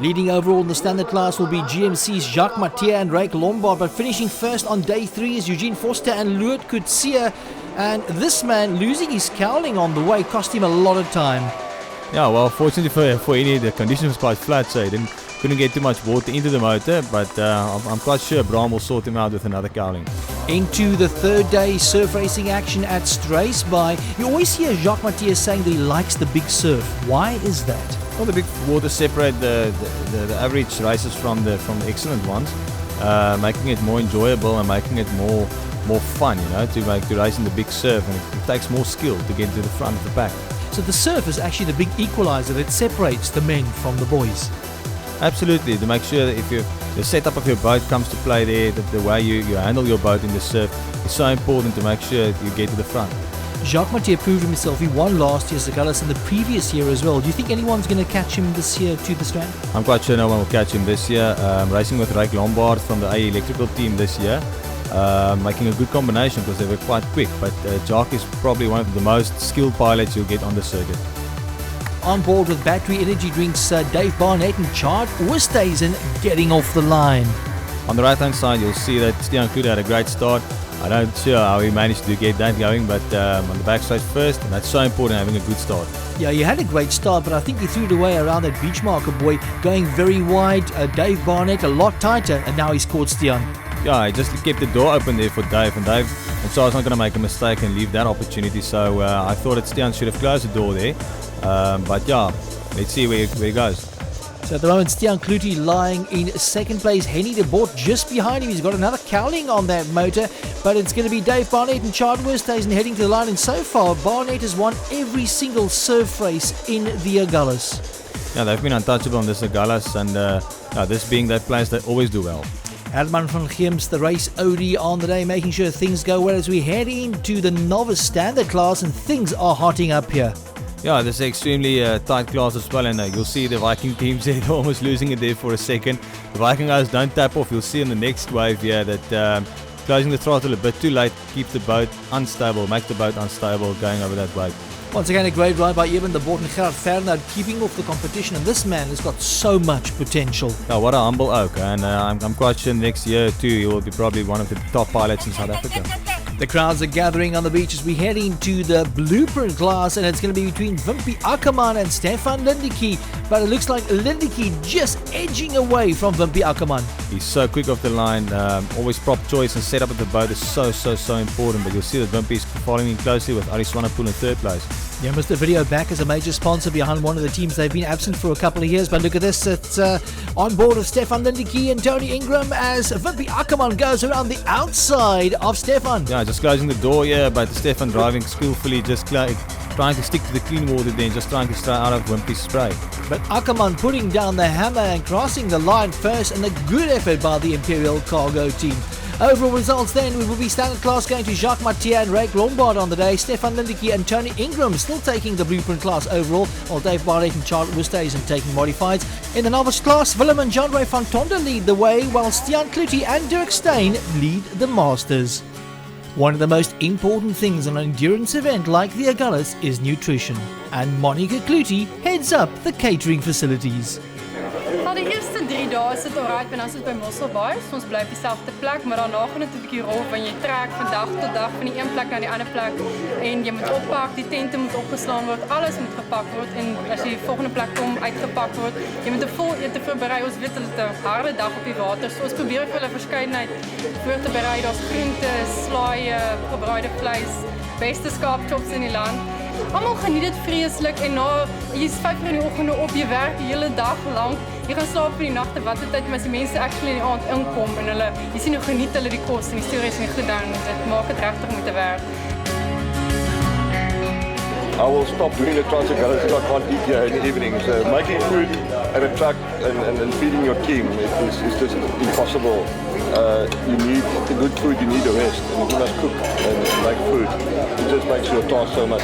Leading overall in the standard class will be GMC's Jacques Mathieu and Ryk Lombard, but finishing first on day 3 is Eugene Foster and Loert Coetzee, and this man losing his cowling on the way cost him a lot of time. Yeah, well, fortunately for Eni, the condition was quite flat, so he couldn't get too much water into the motor, but I'm quite sure Bram will sort him out with another cowling. Into the third day surf racing action at Strathspur. You always hear Jacques Mathieu saying that he likes the big surf. Why is that? Well, the big water separate the average races from the excellent ones, making it more enjoyable and making it more fun, to race in the big surf, and it takes more skill to get to the front of the pack. So the surf is actually the big equalizer that separates the men from the boys. Absolutely, to make sure that if the setup of your boat comes to play there, that the way you handle your boat in the surf is so important to make sure that you get to the front. Jacques Mathieu proved himself. He won last year's Agulhas and the previous year as well. Do you think anyone's going to catch him this year to the strand? I'm quite sure no one will catch him this year. Racing with Ryk Lombard from the AE Electrical team this year, making a good combination because they were quite quick. But Jacques is probably one of the most skilled pilots you'll get on the circuit. On board with Battery Energy Drinks, Dave Barnett and Chad Oosthuizen getting off the line. On the right hand side, you'll see that Stian Klude had a great start. I'm not sure how he managed to get that going, but on the backside first, and that's so important, having a good start. Yeah, he had a great start, but I think he threw it away around that beach marker boy, going very wide. Dave Barnett a lot tighter, and now he's caught Stian. Yeah, he just kept the door open there for Dave, and so I was not going to make a mistake and leave that opportunity, so I thought that Stian should have closed the door there. But yeah, let's see where he goes. So at the moment, Stian Kluti lying in second place. Henny de Bort just behind him. He's got another cowling on that motor, but it's going to be Dave Barnett and Chad Oosthuizen heading to the line. And so far, Barnett has won every single surf race in the Agulhas. Yeah, they've been untouchable on this Agulhas, and this being that place, they always do well. Herman van Geems, the race OD on the day, making sure things go well as we head into the novice standard class, and things are hotting up here. Yeah, this is an extremely tight class as well, and you'll see the Viking teams there almost losing it there for a second. The Viking guys don't tap off. You'll see in the next wave here that closing the throttle a bit too late keeps the boat unstable, make the boat unstable going over that wave. Once again, a great ride by Eben de Bort and Gerard Fernand, keeping off the competition, and this man has got so much potential. Yeah, what a humble oak, and I'm quite sure next year too he will be probably one of the top pilots in South Africa. The crowds are gathering on the beach as we head into the blueprint class, and it's going to be between Wimpy Ackerman and Stefan Lindeke, but it looks like Lindeke just edging away from Wimpy Ackerman. He's so quick off the line, always prop choice and setup of the boat is so important, but you'll see that Wimpy is following in closely with Ari Swanepoel in third place. Yeah, Mr. Video back as a major sponsor behind one of the teams. They've been absent for a couple of years, but look at this. It's on board of Stefan Lindeke and Tony Ingram as Wimpy Ackerman goes around the outside of Stefan. Yeah, just closing the door here, but Stefan driving skillfully, just trying to stick to the clean water there and just trying to stay out of Wimpy's spray. But Ackerman putting down the hammer and crossing the line first, and a good effort by the Imperial Cargo team. Overall results then, we will be standard class going to Jacques Mathieu and Ryk Lombard on the day. Stefan Lindeke and Tony Ingram still taking the blueprint class overall, while Dave Barnett and Chad Oosthuizen taking modifieds. In the novice class, Willem and Jean-Ray van Tonder lead the way, while Stian Kluti and Dirk Steyn lead the masters. One of the most important things on an endurance event like the Agulhas is nutrition, and Monica Kluti heads up the catering facilities. Well, de eerste eerste 3 dae is dit alright, want dan is ons by Mosselbaai, so ons bly op dieselfde plek, maar daarna gaan dit 'n bietjie rof en jy trek van dag tot dag van die een plek na die ander plek en jy moet oppak, die tente moet opgeslaan word, alles moet gepak word en as jy die volgende plek kom, uitgepak word. Jy moet 'n vol ete voorberei, ons weet hulle het 'n harde dag op die water, so ons probeer vir hulle verskeidenheid voor te berei, daar's groente, slaaie, gebraaide vleis, beste skaapchops in die land. Almal geniet dit vreeslik en jy's 5 uur in die oggend op, jy werk die hele dag lank. Jy gaan slaap in die nagte watter tyd, maar as die mense actually in die aand inkom en jy sien hoe geniet hulle die kos en die stories en die goed dan, dit maak dit regtig om te werk. I will stop doing the Trans Agulhas if I can't eat here in the evening. So making food at a truck and feeding your team is just impossible. You need the good food, you need the rest, and you must cook and make food. It just makes your task so much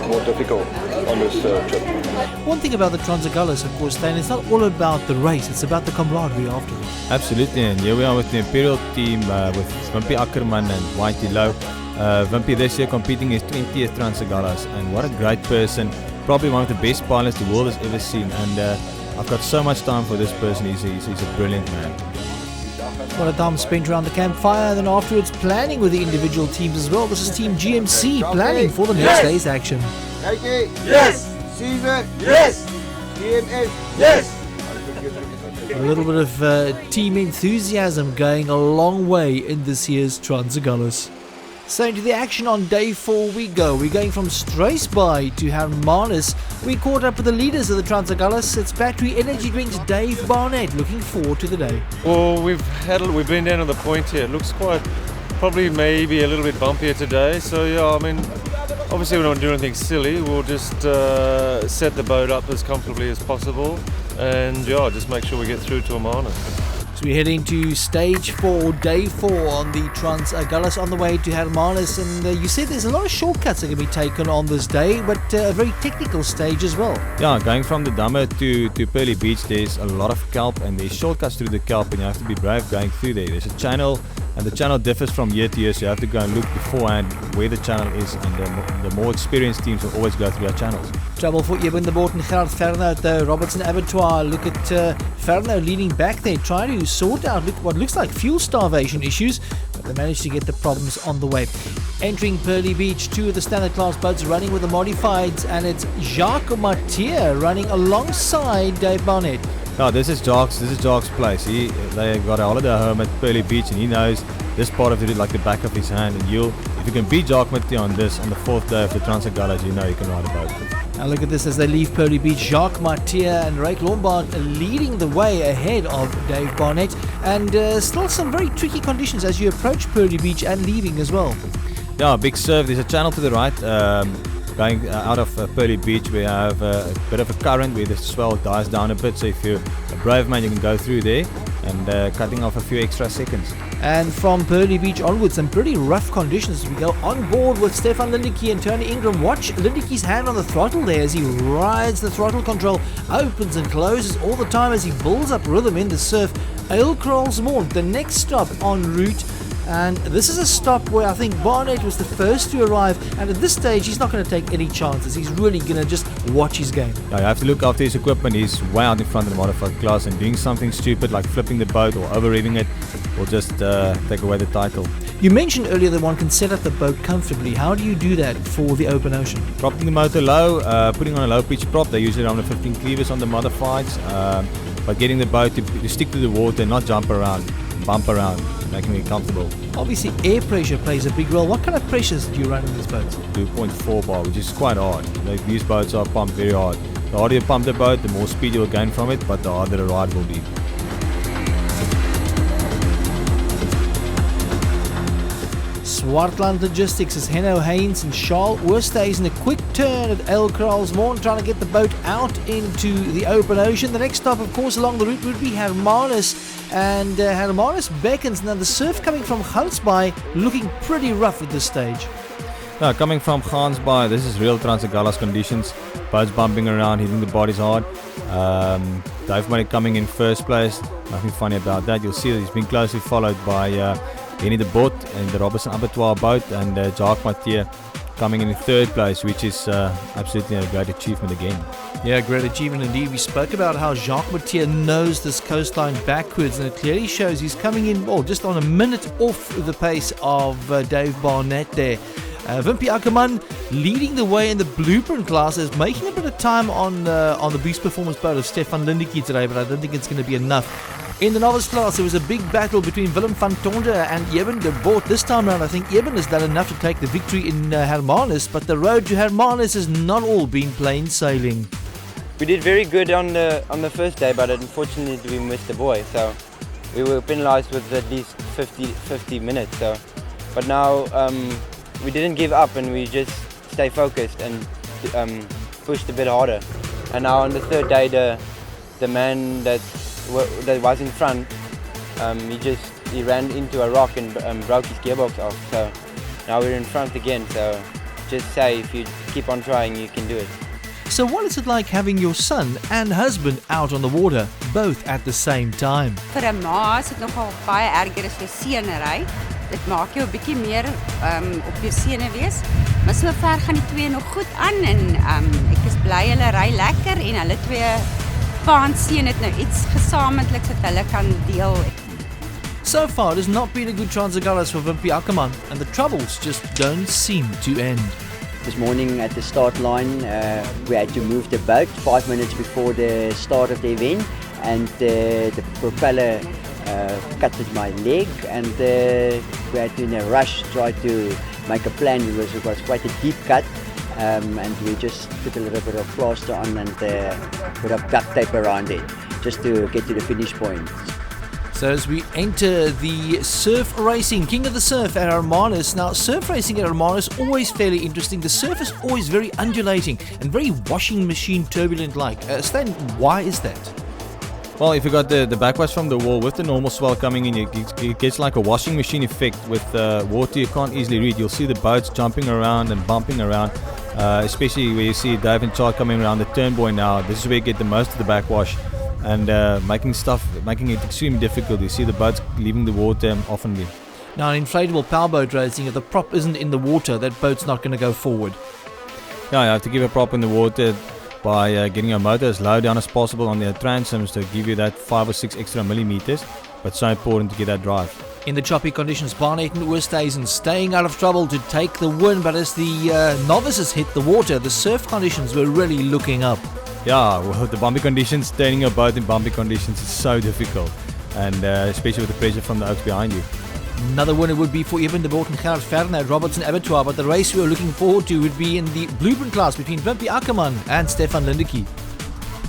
more difficult on this trip. One thing about the Trans Agulhas, of course, Stan, it's not all about the race, it's about the camaraderie afterwards. Absolutely, and here we are with the Imperial team with Wimpy Ackerman and Whitey Lowe. Wimpy this year competing his 20th Trans Agulhas, and what a great person, probably one of the best pilots the world has ever seen, and I've got so much time for this person, he's a brilliant man. What a time spent around the campfire, and then afterwards planning with the individual teams as well. This is Team GMC planning for the next day's action. Nike, yes! Caesar, yes! DMS, yes! A little bit of team enthusiasm going a long way in this year's Trans Agulhas. So into the action on day 4 we go. We're going from Struisbaai to Hermanus. We caught up with the leaders of the Trans Agulhas. It's Battery Energy Drinks Dave Barnett. Looking forward to the day. Well, we've been down on the point here. It looks probably maybe a little bit bumpier today. So yeah, I mean, obviously we don't do anything silly. We'll just set the boat up as comfortably as possible, and yeah, just make sure we get through to Hermanus. So we're heading to stage 4, day 4 on the Trans Agulhas on the way to Hermanus, and you said there's a lot of shortcuts that can be taken on this day, but a very technical stage as well. Yeah, going from the Damme to Pearly Beach, there's a lot of kelp and there's shortcuts through the kelp, and you have to be brave going through there. There's a channel, and the channel differs from year to year, so you have to go and look beforehand where the channel is, and the more experienced teams will always go through our channels. Trouble for Eben de Boort and Gerard Ferno at the Robertson Abattoir. Look at Ferno leaning back there, trying to sort out what looks like fuel starvation issues, but they managed to get the problems on the way. Entering Pearly Beach, 2 of the standard class boats running with the modifieds, and it's Jacques Mathieu running alongside Dave Barnett. No, this is Jacques' place. They got a holiday home at Pearly Beach, and he knows this part of it like the back of his hand. And if you can beat Jacques Mathieu on this on the 4th day of the Trans Agulhas, you know you can ride a boat. Now look at this as they leave Pearly Beach. Jacques Mathieu and Ryk Lombard leading the way ahead of Dave Barnett, and still some very tricky conditions as you approach Pearly Beach and leaving as well. Yeah, big surf. There's a channel to the right. Going out of Pearly Beach, we have a bit of a current where the swell dies down a bit, so if you're a brave man you can go through there, and cutting off a few extra seconds. And from Pearly Beach onwards, some pretty rough conditions. We go on board with Stefan Lindeke and Tony Ingram. Watch Lindeke's hand on the throttle there as he rides the throttle control, opens and closes all the time as he builds up rhythm in the surf. Eilkralsmond, the next stop en route. And this is a stop where I think Barnett was the first to arrive, and at this stage he's not going to take any chances. He's really going to just watch his game. Yeah, you have to look after his equipment. He's way out in front of the modified class, and doing something stupid like flipping the boat or over-revving it will just take away the title. You mentioned earlier that one can set up the boat comfortably. How do you do that for the open ocean? Dropping the motor low, putting on a low pitch prop. They usually run 15 cleavers on the modifieds, but getting the boat to stick to the water, not jump around, bump around, making it comfortable. Obviously air pressure plays a big role. What kind of pressures do you run in these boats? 2.4 bar, which is quite hard. These boats are pumped very hard. The harder you pump the boat, the more speed you will gain from it, but the harder the ride will be. Swartland Logistics is Henno Haynes and Charles Oosthuizen a quick turn at Eilkralsmond, trying to get the boat out into the open ocean. The next stop, of course, along the route would be Hermanus, and Hermanus beckons. Now the surf coming from Gansbaai looking pretty rough at this stage. Now coming from Gansbaai, this is real Trans Agulhas conditions. Boats bumping around, hitting the bodies hard. Dave Barnett coming in first place. Nothing funny about that. You'll see that he's been closely followed by Henny de Boot in the Robertson Abattoir boat, and Jacques Mathieu coming in third place, which is absolutely a great achievement again. Yeah, great achievement indeed. We spoke about how Jacques Mathieu knows this coastline backwards, and it clearly shows he's coming in just on a minute off the pace of Dave Barnett there. Wimpy Ackerman leading the way in the blueprint class, is making a bit of time on the boost performance boat of Stefan Lindeke today, but I don't think it's going to be enough. In the novice class, there was a big battle between Willem van Tonder and Eben de Boot. This time around, I think Eben has done enough to take the victory in Hermanus, but the road to Hermanus has not all been plain sailing. We did very good on the first day, but unfortunately we missed the buoy, so we were penalised with at least 50 minutes. So, but now we didn't give up and we just stay focused and pushed a bit harder. And now on the third day, the man that was in front, he ran into a rock and broke his gearbox off. So now we're in front again. So just say if you keep on trying, you can do it. So what is it like having your son and husband out on the water, both at the same time? Vir 'n ma is dit nogal baie erger as vir seënery. Dit maak jou 'n bietjie meer op jou sene wees. Maar so ver gaan die twee nog goed aan en ek is bly hulle ry lekker en hulle twee pa en seun het nou iets gesamentliks wat hulle kan deel. So far, it has not been a good Trans Agulhas for Wimpy Ackerman, and the troubles just don't seem to end. This morning at the start line, we had to move the boat 5 minutes before the start of the event, and the propeller cut my leg, and we had to, in a rush, try to make a plan because it was quite a deep cut, and we just put a little bit of plaster on and put up duct tape around it just to get to the finish point. So as we enter the surf racing, King of the Surf at Hermanus. Now, surf racing at Hermanus is always fairly interesting. The surf is always very undulating and very washing machine turbulent-like. Stan, why is that? Well, if you got the backwash from the wall with the normal swell coming in, it gets like a washing machine effect with water you can't easily read. You'll see the boats jumping around and bumping around, especially where you see Dave and Chad coming around the turn buoy now. This is where you get the most of the backwash. And making it extremely difficult. You see the boats leaving the water oftenly. Now, in inflatable powerboat racing, if the prop isn't in the water, that boat's not going to go forward. Yeah, you have to keep a prop in the water by getting your motor as low down as possible on the transoms to give you that 5 or 6 extra millimeters. But so important to get that drive. In the choppy conditions, Barnett and Oosthuizen staying out of trouble to take the win. But as the novices hit the water, the surf conditions were really looking up. Yeah, well, the bumpy conditions, turning a boat in bumpy conditions is so difficult, and especially with the pressure from the oaks behind you. Another winner would be for Eben de Boot and Gerard Verne at Robertson Abattoir, but the race we were looking forward to would be in the blueprint class between Wimpy Ackerman and Stefan Lindeke.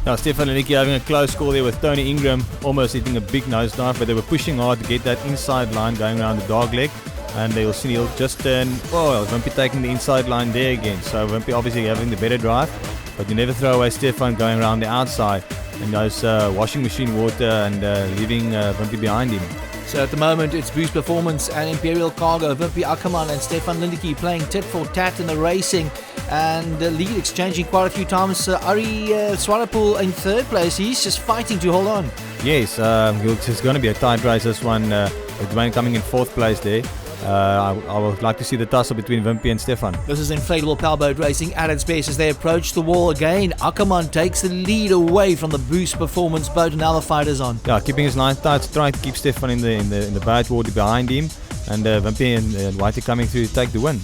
Now, Stefan Lindeke having a close call there with Tony Ingram, almost hitting a big nosedive, but they were pushing hard to get that inside line going around the dog leg, and they'll see he'll just turn. Oh, Wimpy taking the inside line there again, so Wimpy obviously having the better drive. But you never throw away Stefan going around the outside and those washing machine water and leaving Wimpy behind him. So at the moment it's Boost Performance and Imperial Cargo, Wimpy Ackerman and Stefan Lindeke playing tit for tat in the racing, and the lead exchanging quite a few times. Ari Swanepoel in third place, he's just fighting to hold on. Yes, it's going to be a tight race this one, with Dwayne coming in fourth place there. I would like to see the tussle between Wimpy and Stefan. This is inflatable powerboat racing at its best as they approach the wall again. Ackerman takes the lead away from the Boost Performance boat, and now the fight is on. Yeah, keeping his line tight, trying to keep Stefan in the boat water behind him, and Wimpy and Whitey coming through to take the win.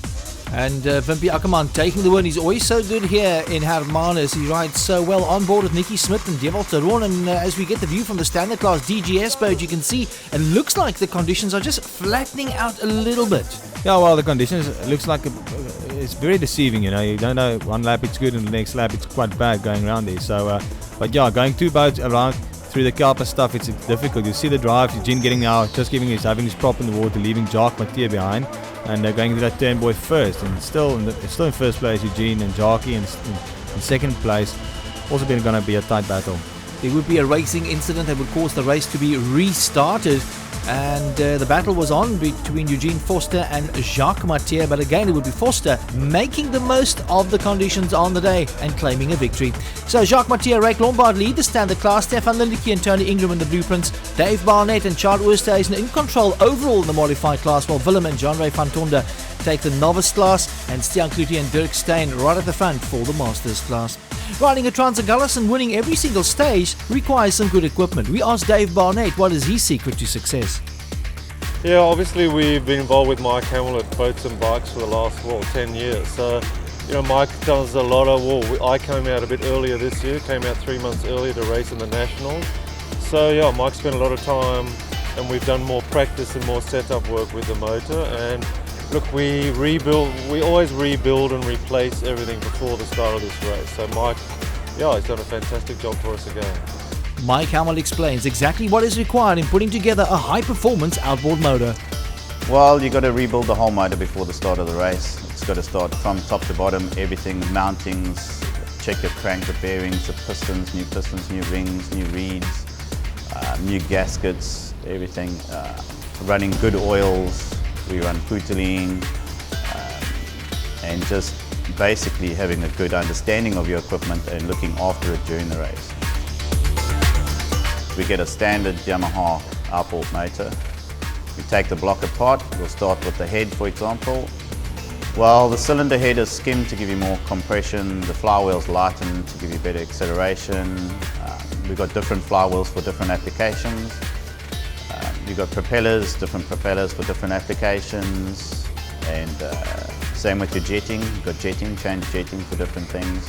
And Wimpy Ackerman taking the win. He's always so good here in Hermanus. He rides so well on board with Nicky Smith and Dewald Teron. And as we get the view from the standard class DGS boat, you can see it looks like the conditions are just flattening out a little bit. Yeah, well, the conditions looks like it's very deceiving. You know, you don't know, one lap it's good and the next lap it's quite bad going around there. So, but yeah, going 2 boats around through the Karp and stuff, it's difficult. You see the drive, Eugene getting out, just having his prop in the water, leaving Jacques Mathieu behind, and going to that turn buoy first, and still in first place, Eugene and Jacques in second place. Also going to be a tight battle. There would be a racing incident that would cause the race to be restarted. And the battle was on between Eugene Forster and Jacques Mathieu, but again it would be Forster making the most of the conditions on the day and claiming a victory. So Jacques Mathieu, Ryk Lombard lead the standard class, Stefan Lindeke and Tony Ingram in the blueprints, Dave Barnett and Charles Oosterhuizen in control overall in the modified class, while Willem and John Ray van Tonde take the novice class, and Stian Klute and Dirk Steyn right at the front for the masters class. Riding a Trans Agulhas and winning every single stage requires some good equipment. We asked Dave Barnett what is his secret to success. Yeah, obviously we've been involved with Mike Hamill at Boats and Bikes for the last 10 years. So, Mike does a lot of. I came out a bit earlier this year. Came out 3 months earlier to race in the nationals. So yeah, Mike spent a lot of time, and we've done more practice and more setup work with the motor. And look, we always rebuild and replace everything before the start of this race. So Mike, he's done a fantastic job for us again. Mike Hamill explains exactly what is required in putting together a high-performance outboard motor. Well, you've got to rebuild the whole motor before the start of the race. It's got to start from top to bottom, everything, mountings, check your crank, the bearings, the pistons, new rings, new reeds, new gaskets, everything. Running good oils. We run Puteline, and just basically having a good understanding of your equipment and looking after it during the race. We get a standard Yamaha outboard motor. We take the block apart. We'll start with the head, for example. Well, the cylinder head is skimmed to give you more compression. The flywheel's lightened to give you better acceleration. We've got different flywheels for different applications. You've got different propellers for different applications, and same with your jetting. You've got jetting, change jetting for different things.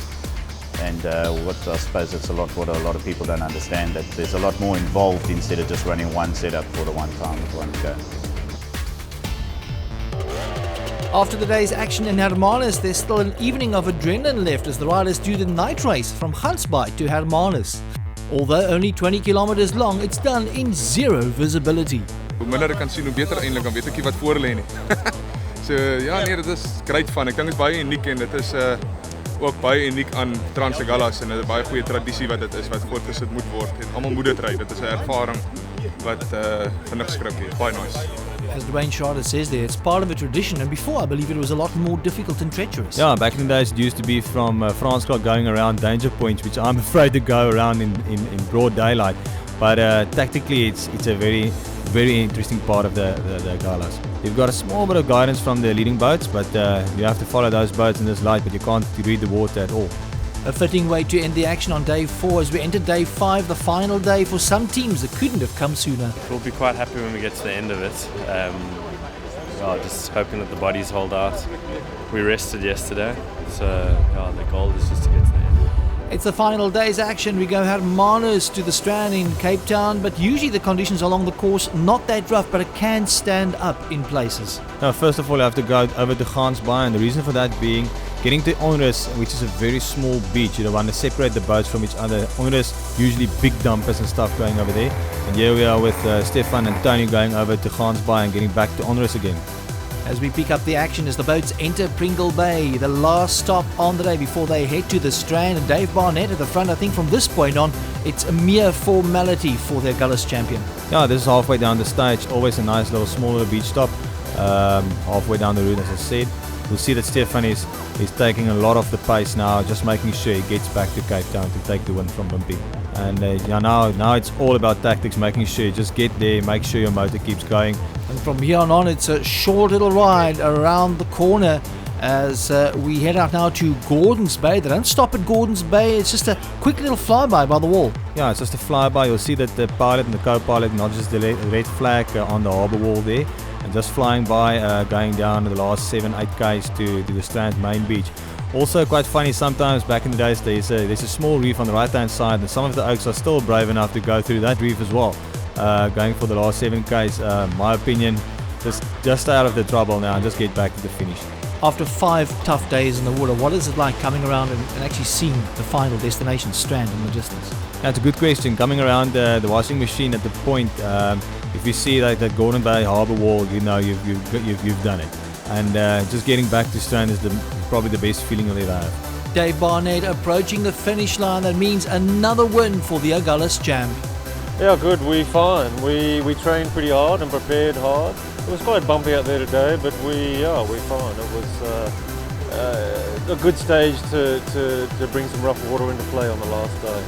And I suppose it's what a lot of people don't understand, that there's a lot more involved instead of just running one setup for the one time with one go. After the day's action in Hermanus, there's still an evening of adrenaline left as the riders do the night race from Gansbaai to Hermanus. Although only 20 kilometers long, it's done in zero visibility. Hoe minder ek kan sien, hoe beter eintlik, dan weet ek nie wat voor lê nie. So ja, nee, dit is great fun. Ek dink dit is baie uniek en dit is ook baie uniek aan Trans Agulhas en 'n baie goeie tradisie wat dit is wat voortgesit moet word. En almal moet dit ry. Dit is 'n ervaring wat vir niks skrik nie. Baie nice. As Dwayne Charter says there, it's part of a tradition, and before I believe it was a lot more difficult and treacherous. Yeah, back in the days it used to be from Franskop going around danger points, which I'm afraid to go around in broad daylight. But tactically it's a very interesting part of the Agulhas. You've got a small bit of guidance from the leading boats, but you have to follow those boats in this light, but you can't read the water at all. A fitting way to end the action on day 4 as we enter day 5, the final day for some teams that couldn't have come sooner. We'll be quite happy when we get to the end of it. Just hoping that the bodies hold out. We rested yesterday, so the goal is just to get to the end. It's the final day's action. We go Hermanus to the Strand in Cape Town, but usually the conditions along the course not that rough, but it can stand up in places. Now, first of all, you have to go over to Gansbaai, and the reason for that being getting to Onrus, which is a very small beach. You don't want to separate the boats from each other. Onrus, usually big dumpers and stuff going over there. And here we are with Stefan and Tony going over to Gansbaai and getting back to Onrus again. As we pick up the action as the boats enter Pringle Bay, the last stop on the day before they head to the Strand, and Dave Barnett at the front. I think from this point on, it's a mere formality for the Agulhas champion. Yeah, this is halfway down the stage. Always a nice little smaller beach stop. Halfway down the route, as I said. We'll see that Stefan is taking a lot of the pace now, just making sure he gets back to Cape Town to take the win from Wimpy. And now it's all about tactics, making sure you just get there, make sure your motor keeps going. And from here on, it's a short little ride around the corner as we head out now to Gordons Bay. They don't stop at Gordons Bay, it's just a quick little flyby by the wall. Yeah, it's just a flyby. You'll see that the pilot and the co-pilot, not just the red flag on the harbour wall there, and just flying by, going down the last 7-8 k's to the Strand main beach. Also quite funny sometimes, back in the days, there's a small reef on the right hand side, and some of the oaks are still brave enough to go through that reef as well, going for the last 7 k's. My opinion, just stay out of the trouble now and just get back to the finish. After 5 tough days in the water, what is it like coming around and actually seeing the final destination, Strand, in the distance? That's a good question. Coming around the washing machine at the point, if you see like that Gordon Bay harbour wall, you know you've done it. And just getting back to Strand is probably the best feeling you'll ever have. Dave Barnett approaching the finish line. That means another win for the Agulhas champ. Yeah, good. We're fine. We trained pretty hard and prepared hard. It was quite bumpy out there today, but we're fine. It was a good stage to bring some rough water into play on the last day.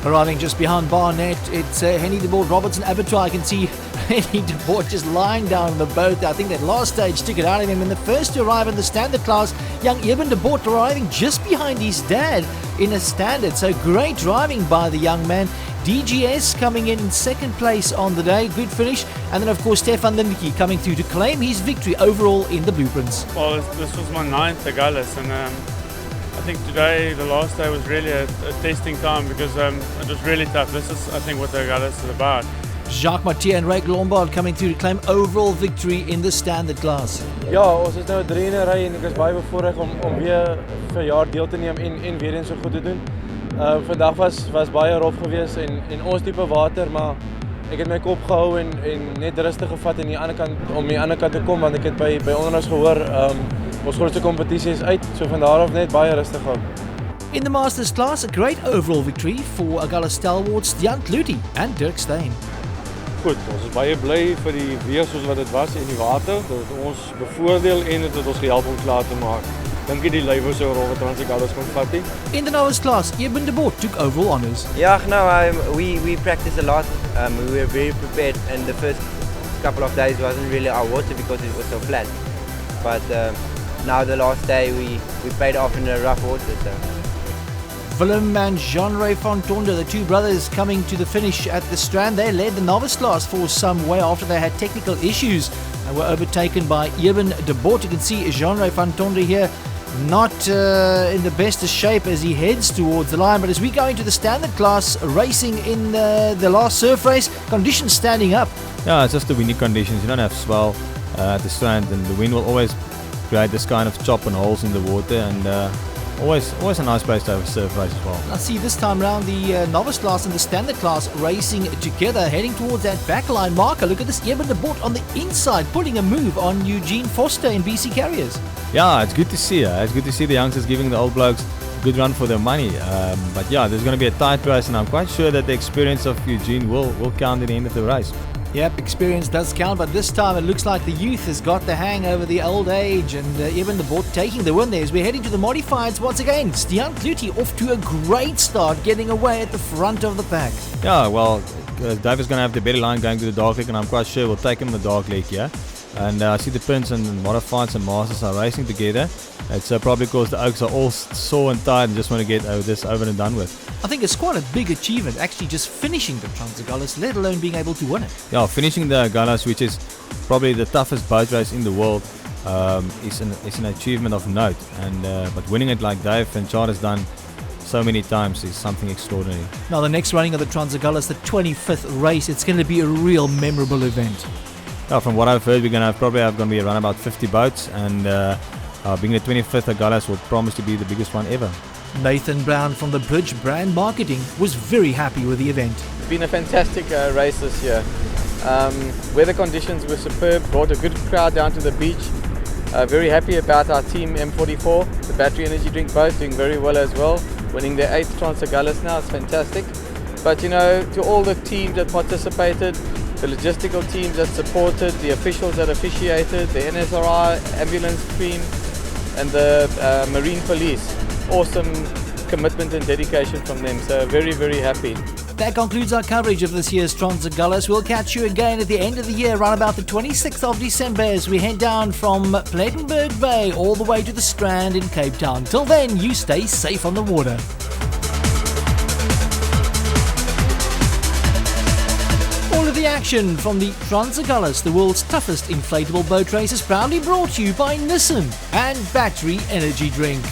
Arriving just behind Barnett, it's Henny de Boer, Robertson, Abattoir. I can see Henny de Boer just lying down on the boat. I think that last stage took it out of him. And the first to arrive in the standard class, young Eben de Boer, arriving just behind his dad in a standard. So great driving by the young man. DGS coming in second place on the day, good finish. And then of course Stefan Lindeke coming through to claim his victory overall in the blueprints. Well, this was my 9th Agulhas, and I think today, the last day, was really a testing time because it was really tough. This is, I think, what the Agulhas is about. Jacques Mathieu and Ryk Lombard coming through to claim overall victory in the standard class. Ja, ons is nou 3 in 'n ry en ek is baie bevoorreg om weer vir jaar deel te neem en weer eens so goed te doen. Vandag was baie rof geweest en ons diepe water, maar ek het my kop gehou en net rustig gevat en om die ander kant te kom, want ek het by onder ons gehoor ons grootste kompetisie is uit, so van daar af net baie rustig hou. In the Masters class, a great overall victory for Agulhas stalwarts Stian Kluti and Dirk Steyn. Goed, ons is baie bly vir die weer soos wat dit was en die water, dat het ons bevoordeel en het ons gehelp om klaar te maak. Dink jy die lywe so rol wat Trans Agulhas kon vat nie? In the novice class, Eben de Boer took overall honours. Yeah, no, we practiced a lot. We were very prepared, and the first couple of days wasn't really our water because it was so flat. But now the last day we paid off in the rough water. So. Willem and Jean-Ray van Tonder, the two brothers coming to the finish at the Strand. They led the novice class for some way after they had technical issues and were overtaken by Eben de Boer. You can see Jean-Ray van Tonder here not in the best of shape as he heads towards the line. But as we go into the standard class, racing in the last surf race, conditions standing up. Yeah, it's just the windy conditions. You don't have swell at the Strand, and the wind will always create this kind of chop and holes in the water, and always a nice place to have a surf race as well. Let's see this time around the novice class and the standard class racing together, heading towards that backline marker. Look at this, Eben de Boer on the inside, putting a move on Eugene Foster in BC Carriers. Yeah, it's good to see. It's good to see the youngsters giving the old blokes a good run for their money. But yeah, there's going to be a tight race, and I'm quite sure that the experience of Eugene will count at the end of the race. Yep, experience does count, but this time it looks like the youth has got the hang over the old age, and Eben de Boer taking the win there as we're heading to the modifieds once again. Stian Kluti off to a great start, getting away at the front of the pack. Yeah, well, Dave is going to have the better line going to the dark leg, and I'm quite sure we'll take him the dark leg, yeah? And I see the Prince and Modifieds and Masters are racing together. It's probably because the Oaks are all sore and tired and just want to get this over and done with. I think it's quite a big achievement actually just finishing the Trans Agulhas, let alone being able to win it. Yeah, finishing the Agulhas, which is probably the toughest boat race in the world, is an achievement of note. And but winning it like Dave and Chad has done so many times is something extraordinary. Now the next running of the Trans Agulhas, the 25th race, it's going to be a real memorable event. Yeah, from what I've heard, we're going to be around about 50 boats, and being the 25th Agulhas will promise to be the biggest one ever. Nathan Brown from the Bridge Brand Marketing was very happy with the event. It's been a fantastic race this year. Weather conditions were superb, brought a good crowd down to the beach. Very happy about our team M44, the battery energy drink boat, doing very well as well. Winning their 8th Trans Agulhas now, it's fantastic. But you know, to all the teams that participated, the logistical teams that supported, the officials that officiated, the NSRI ambulance team and the Marine Police. Awesome commitment and dedication from them, so very, very happy. That concludes our coverage of this year's Trans Agulhas. We'll catch you again at the end of the year, around about the 26th of December, as we head down from Plettenberg Bay all the way to the Strand in Cape Town. Till then, you stay safe on the water. All of the action from the Trans Agulhas, the world's toughest inflatable boat race, is proudly brought to you by Nissan and Battery Energy Drink.